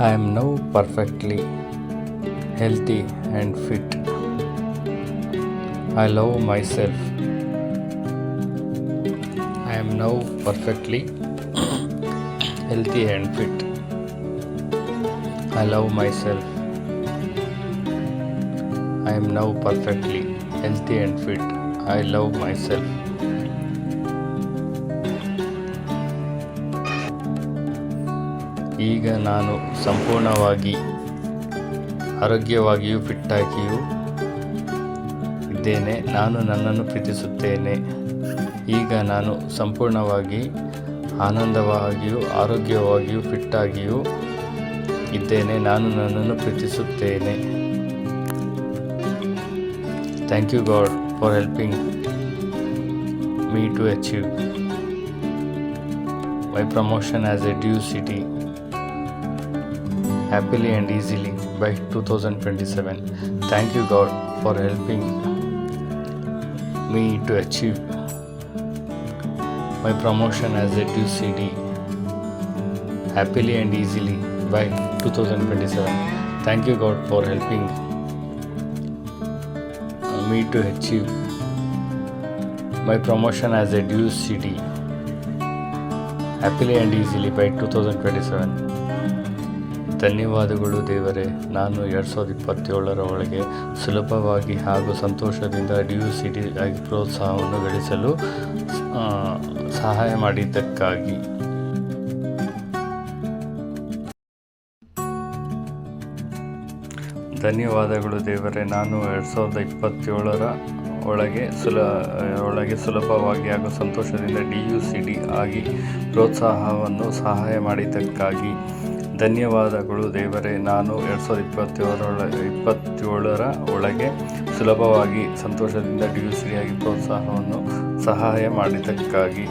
I am now perfectly healthy and fit. I love myself. I am now perfectly healthy and fit. I love myself. I am now perfectly healthy and fit. I love myself. ಈಗ ನಾನು ಸಂಪೂರ್ಣವಾಗಿ ಆರೋಗ್ಯವಾಗಿಯೂ ಫಿಟ್ಟಾಗಿಯೂ ಇದ್ದೇನೆ. ನಾನು ನನ್ನನ್ನು ಪ್ರೀತಿಸುತ್ತೇನೆ. ಈಗ ನಾನು ಸಂಪೂರ್ಣವಾಗಿ ಆನಂದವಾಗಿಯೂ ಆರೋಗ್ಯವಾಗಿಯೂ ಫಿಟ್ಟಾಗಿಯೂ ಇದ್ದೇನೆ. ನಾನು ನನ್ನನ್ನು ಪ್ರೀತಿಸುತ್ತೇನೆ. Thank you god for helping me to achieve my promotion as a due city happily and easily by 2027. Thank you God for helping me to achieve my promotion as a due city happily and easily by 2027. Thank you God for helping me to achieve my promotion as a due city happily and easily by 2027. ಧನ್ಯವಾದಗಳು ದೇವರೇ. ನಾನು 2027 ಒಳಗೆ ಸುಲಭವಾಗಿ ಹಾಗೂ ಸಂತೋಷದಿಂದ due city ಆಗಿ ಪ್ರೋತ್ಸಾಹವನ್ನು ಗಳಿಸಲು ಸಹಾಯ ಮಾಡಿದ್ದಕ್ಕಾಗಿ. ಧನ್ಯವಾದಗಳು ದೇವರೇ. ನಾನು 2027 ಒಳಗೆ ಸುಲಭವಾಗಿ ಹಾಗೂ ಸಂತೋಷದಿಂದ DUCD ಆಗಿ ಪ್ರೋತ್ಸಾಹವನ್ನು ಸಹಾಯ ಮಾಡಿದ್ದಕ್ಕಾಗಿ ಧನ್ಯವಾದಗಳು ದೇವರೇ. ನಾನು 2027 ಒಳಗೆ ಸುಲಭವಾಗಿ ಸಂತೋಷದಿಂದ DUCD ಆಗಿ ಪ್ರೋತ್ಸಾಹವನ್ನು ಸಹಾಯ ಮಾಡಿದ್ದಕ್ಕಾಗಿ